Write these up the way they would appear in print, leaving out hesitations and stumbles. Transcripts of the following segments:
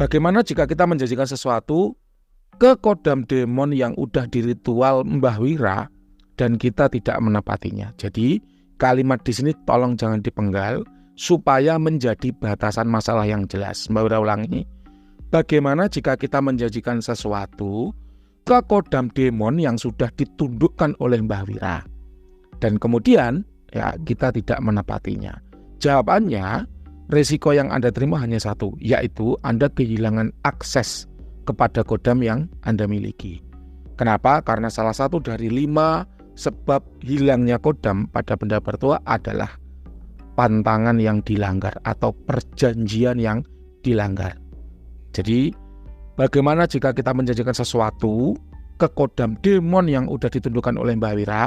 Bagaimana jika kita menjanjikan sesuatu ke kodam demon yang udah diritual Mbah Wira dan kita tidak menepatinya? Jadi kalimat di sini tolong jangan dipenggal supaya menjadi batasan masalah yang jelas. Mbah Wira ulangi. Bagaimana jika kita menjanjikan sesuatu ke kodam demon yang sudah ditundukkan oleh Mbah Wira dan kemudian ya kita tidak menepatinya? Jawabannya, resiko yang Anda terima hanya satu, yaitu Anda kehilangan akses kepada kodam yang Anda miliki. Kenapa? Karena salah satu dari 5 sebab hilangnya kodam pada benda bertuah adalah pantangan yang dilanggar atau perjanjian yang dilanggar. Jadi bagaimana jika kita menjanjikan sesuatu ke kodam demon yang sudah ditundukkan oleh Mbah Wira,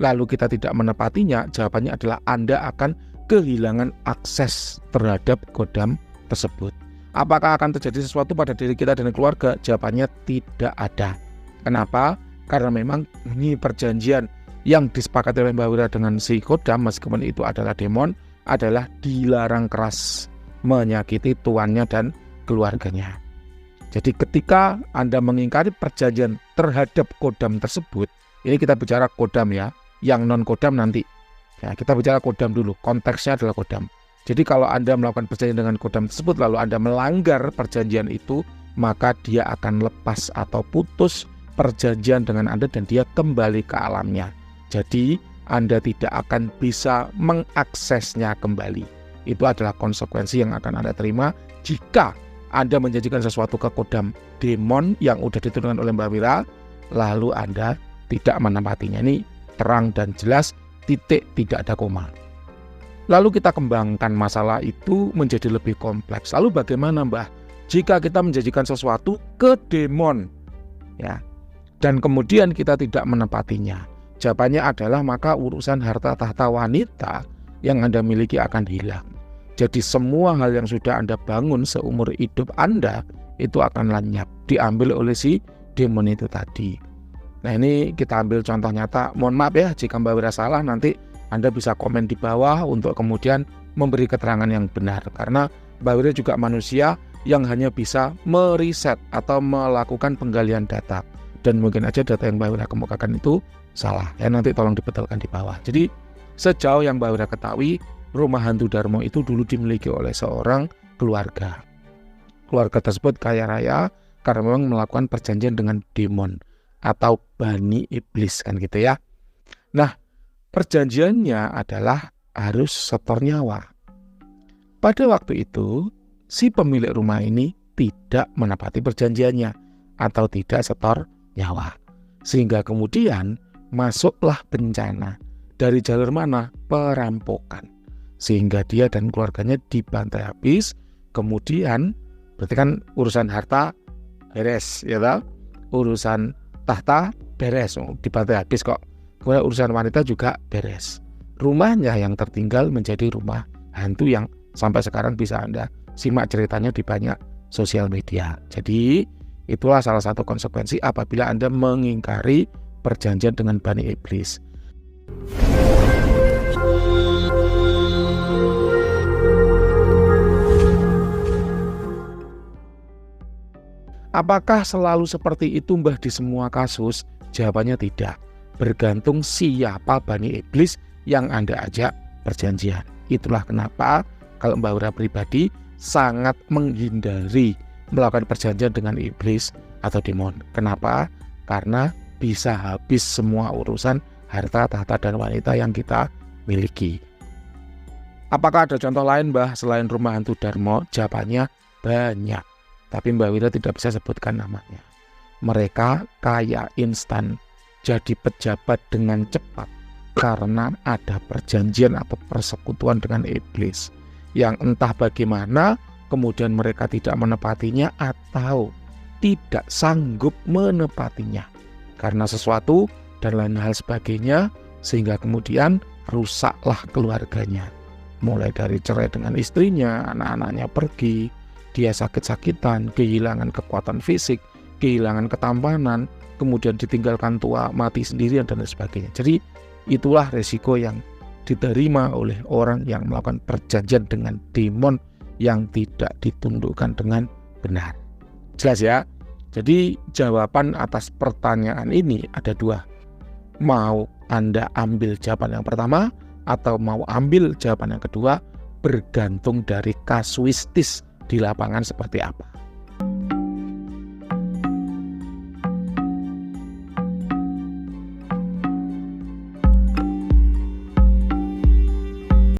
lalu kita tidak menepatinya? Jawabannya adalah Anda akan kehilangan akses terhadap kodam tersebut. Apakah akan terjadi sesuatu pada diri kita dan keluarga? Jawabannya tidak ada. Kenapa? Karena memang ini perjanjian yang disepakati oleh Mbah Wira dengan si kodam, meskipun itu adalah demon, adalah dilarang keras menyakiti tuannya dan keluarganya. Jadi ketika Anda mengingkari perjanjian terhadap kodam tersebut, ini kita bicara kodam ya, yang non kodam nanti. Ya, kita bicara kodam dulu, konteksnya adalah kodam. Jadi kalau Anda melakukan perjanjian dengan kodam tersebut lalu Anda melanggar perjanjian itu, maka dia akan lepas atau putus perjanjian dengan Anda dan dia kembali ke alamnya. Jadi Anda tidak akan bisa mengaksesnya kembali. Itu adalah konsekuensi yang akan Anda terima jika Anda menjanjikan sesuatu ke kodam demon yang sudah diturunkan oleh Mbah Wira, lalu Anda tidak menepatinya. Ini terang dan jelas, titik, tidak ada koma. Lalu kita kembangkan masalah itu menjadi lebih kompleks. Lalu bagaimana, Mbah, jika kita menjanjikan sesuatu ke demon ya, dan kemudian kita tidak menepatinya? Jawabannya adalah maka urusan harta tahta wanita yang Anda miliki akan hilang. Jadi semua hal yang sudah Anda bangun seumur hidup Anda itu akan lenyap, diambil oleh si demon itu tadi. Nah ini kita ambil contoh nyata. Mohon maaf ya jika Mbah Wira salah, nanti Anda bisa komen di bawah untuk kemudian memberi keterangan yang benar. Karena Mbah Wira juga manusia yang hanya bisa meriset atau melakukan penggalian data. Dan mungkin aja data yang Mbah Wira kemukakan itu salah. Ya nanti tolong dibetulkan di bawah. Jadi sejauh yang Mbah Wira ketahui, rumah hantu Darmo itu dulu dimiliki oleh seorang keluarga. Keluarga tersebut kaya raya karena memang melakukan perjanjian dengan demon atau bani iblis kan gitu ya. Nah, perjanjiannya adalah harus setor nyawa. Pada waktu itu, si pemilik rumah ini tidak menepati perjanjiannya atau tidak setor nyawa. Sehingga kemudian masuklah bencana. Dari jalur mana? Perampokan. Sehingga dia dan keluarganya dibantai habis. Kemudian berarti kan urusan harta beres ya toh? Urusan tahta beres, dibantai habis kok. Kemudian urusan wanita juga beres. Rumahnya yang tertinggal menjadi rumah hantu yang sampai sekarang bisa Anda simak ceritanya di banyak sosial media. Jadi itulah salah satu konsekuensi apabila Anda mengingkari perjanjian dengan bani iblis. Apakah selalu seperti itu, Mbah, di semua kasus? Jawabannya tidak. Bergantung siapa bani iblis yang Anda ajak perjanjian. Itulah kenapa kalau Mbah Wira pribadi sangat menghindari melakukan perjanjian dengan iblis atau demon. Kenapa? Karena bisa habis semua urusan harta, tahta, dan wanita yang kita miliki. Apakah ada contoh lain, Mbah, selain rumah hantu Darmo? Jawabannya banyak. Tapi Mbah Wira tidak bisa sebutkan namanya. Mereka kaya instan, jadi pejabat dengan cepat karena ada perjanjian atau persekutuan dengan iblis yang entah bagaimana kemudian mereka tidak menepatinya atau tidak sanggup menepatinya karena sesuatu dan lain hal sebagainya, sehingga kemudian rusaklah keluarganya. Mulai dari cerai dengan istrinya, anak-anaknya pergi, dia sakit-sakitan, kehilangan kekuatan fisik, kehilangan ketampanan, kemudian ditinggalkan tua, mati sendirian, dan lain sebagainya. Jadi itulah resiko yang diterima oleh orang yang melakukan perjanjian dengan demon yang tidak ditundukkan dengan benar. Jelas ya? Jadi jawaban atas pertanyaan ini ada dua. Mau Anda ambil jawaban yang pertama atau mau ambil jawaban yang kedua, bergantung dari kasuistis di lapangan seperti apa.